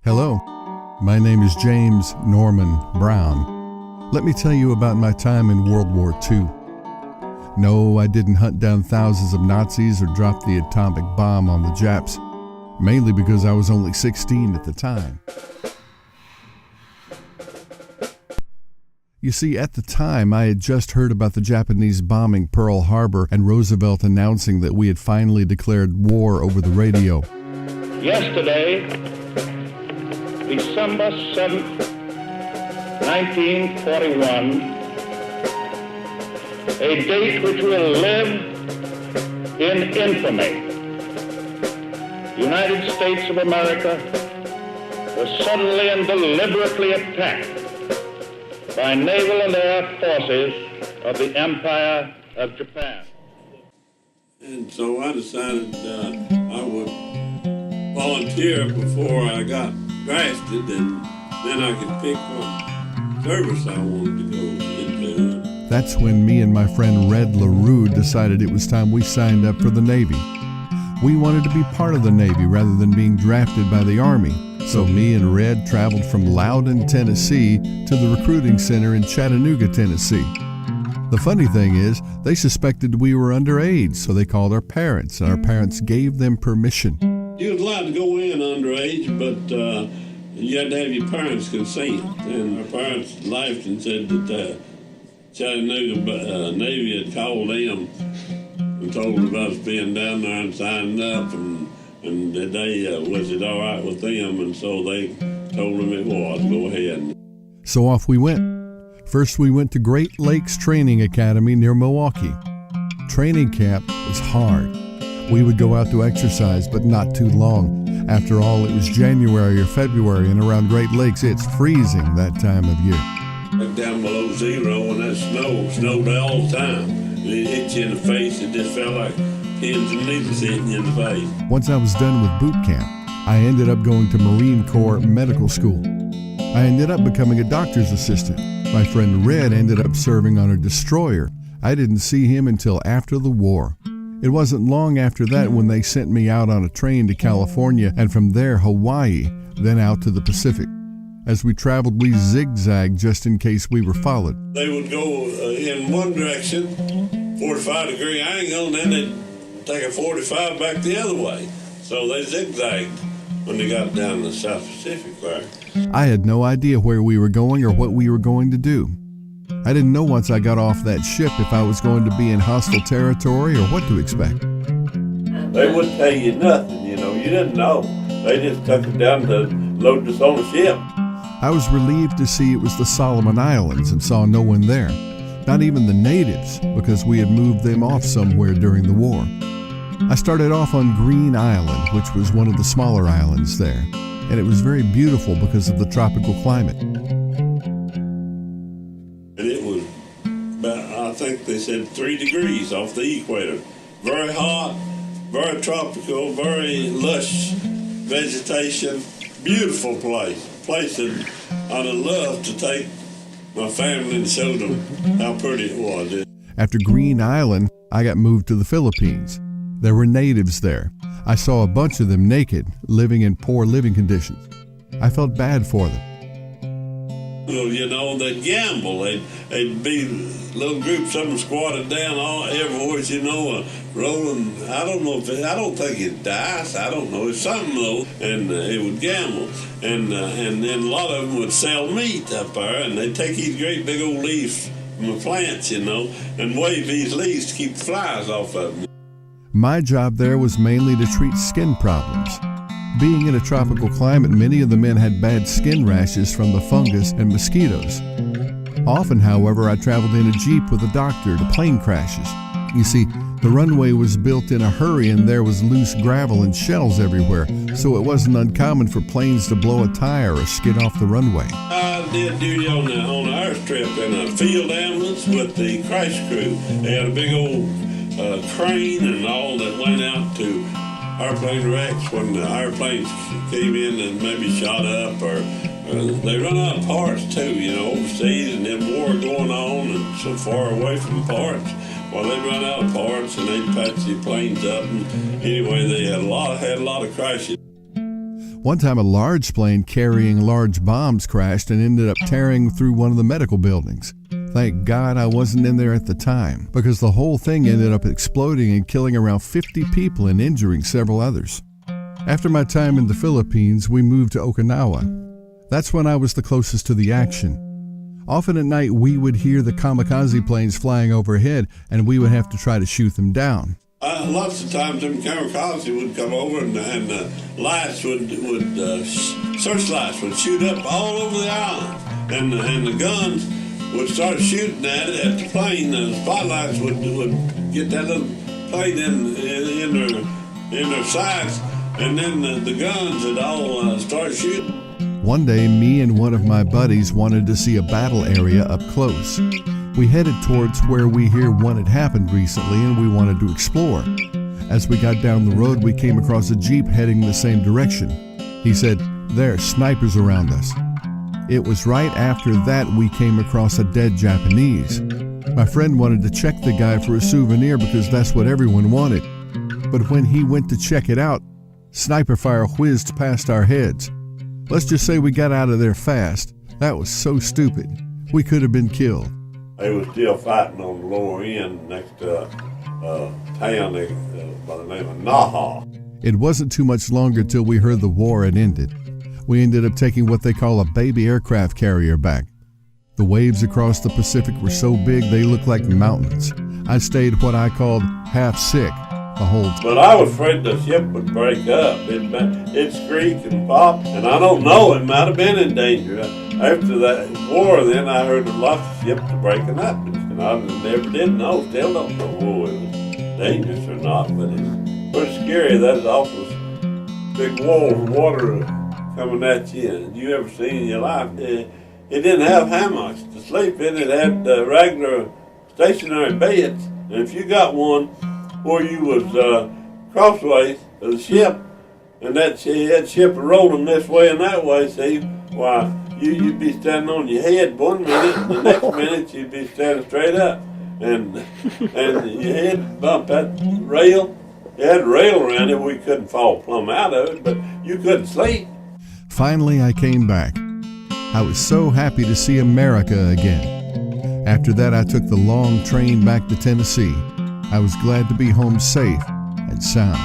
Hello, my name is James Norman Brown. Let me tell you about my time in World War II. No, I didn't hunt down thousands of Nazis or drop the atomic bomb on the Japs, mainly because I was only 16 at the time. You see, at the time, I had just heard about the Japanese bombing Pearl Harbor and Roosevelt announcing that we had finally declared war over the radio. Yesterday, December 7th, 1941, a date which will live in infamy. The United States of America was suddenly and deliberately attacked by naval and air forces of the Empire of Japan. And so I decided I would volunteer before I got drafted, and then I could pick what service I wanted to go into. That's when me and my friend Red LaRue decided it was time we signed up for the Navy. We wanted to be part of the Navy rather than being drafted by the Army. So me and Red traveled from Loudon, Tennessee to the recruiting center in Chattanooga, Tennessee. The funny thing is, they suspected we were underage, so they called our parents, and our parents gave them permission. You was allowed to go in underage, but you had to have your parents' consent. And our parents laughed and said that Chattanooga Navy had called them and told them about us being down there and signed up, and that they was it all right with them, and so they told them it was. Go ahead. So off we went. First we went to Great Lakes Training Academy near Milwaukee. Training camp was hard. We would go out to exercise, but not too long. After all, it was January or February, and around Great Lakes it's freezing that time of year. Like down below zero, and that snowed all the time. It hit you in the face. It just felt like pins and needles hitting you in the face. Once I was done with boot camp, I ended up going to Marine Corps Medical School. I ended up becoming a doctor's assistant. My friend Red ended up serving on a destroyer. I didn't see him until after the war. It wasn't long after that when they sent me out on a train to California, and from there Hawaii, then out to the Pacific. As we traveled, we zigzagged just in case we were followed. They would go in one direction, 45-degree angle, and then they'd take a 45 back the other way. So they zigzagged when they got down to the South Pacific there. I had no idea where we were going or what we were going to do. I didn't know once I got off that ship if I was going to be in hostile territory or what to expect. They wouldn't tell you nothing, you didn't know. They just took it down to load us on a ship. I was relieved to see it was the Solomon Islands and saw no one there, not even the natives, because we had moved them off somewhere during the war. I started off on Green Island, which was one of the smaller islands there, and it was very beautiful because of the tropical climate. And it was about, I think they said 3 degrees off the equator. Very hot, very tropical, very lush vegetation, beautiful place. Place that I'd have loved to take my family and show them how pretty it was. After Green Island, I got moved to the Philippines. There were natives there. I saw a bunch of them naked, living in poor living conditions. I felt bad for them. Well, they'd gamble. They'd be little groups of them squatted down everywhere, rolling. I don't think it's dice. I don't know. It's something though, and it would gamble. And then a lot of them would sell meat up there, and they'd take these great big old leaves from the plants, and wave these leaves to keep flies off of them. My job there was mainly to treat skin problems. Being in a tropical climate, many of the men had bad skin rashes from the fungus and mosquitoes. Often, however, I traveled in a Jeep with a doctor to plane crashes. You see, the runway was built in a hurry and there was loose gravel and shells everywhere, so it wasn't uncommon for planes to blow a tire or skid off the runway. I did duty on the airstrip in a field ambulance with the crash crew. They had a big old crane and all that went out to airplane wrecks when the airplanes came in and maybe shot up, or they run out of parts too, overseas, and then war going on and so far away from parts. Well, they'd run out of parts and they'd patch the planes up, and anyway, they had a lot of crashes. One time a large plane carrying large bombs crashed and ended up tearing through one of the medical buildings. Thank God I wasn't in there at the time, because the whole thing ended up exploding and killing around 50 people and injuring several others. After my time in the Philippines, we moved to Okinawa. That's when I was the closest to the action. Often at night, we would hear the kamikaze planes flying overhead, and we would have to try to shoot them down. Lots of times them kamikaze would come over and lights searchlights would shoot up all over the island, and the guns would start shooting at it at the plane, and the spotlights would get that little plane in their sights, and then the guns would all start shooting. One day, me and one of my buddies wanted to see a battle area up close. We headed towards where we hear one had happened recently, and we wanted to explore. As we got down the road, we came across a Jeep heading the same direction. He said, "There are snipers around us." It was right after that we came across a dead Japanese. My friend wanted to check the guy for a souvenir because that's what everyone wanted. But when he went to check it out, sniper fire whizzed past our heads. Let's just say we got out of there fast. That was so stupid. We could have been killed. They were still fighting on the lower end next to a town by the name of Naha. It wasn't too much longer till we heard the war had ended. We ended up taking what they call a baby aircraft carrier back. The waves across the Pacific were so big they looked like mountains. I stayed what I called half sick the whole time. But I was afraid the ship would break up. It'd squeak and pop, and I don't know, it might have been in danger. After that war, then I heard of lots of ships breaking up, and I never did know, still don't know whether it was dangerous or not, but it's pretty scary. That awful big wall of water coming at you, and you ever seen in your life. It didn't have hammocks to sleep in. It had regular stationary beds, and if you got one where you was crossways of the ship, and that ship rolling this way and that way, see, why, you'd be standing on your head one minute, and the next minute you'd be standing straight up, and your head bump that rail. It had a rail around it. We couldn't fall plumb out of it, but you couldn't sleep. Finally, I came back. I was so happy to see America again. After that, I took the long train back to Tennessee. I was glad to be home safe and sound.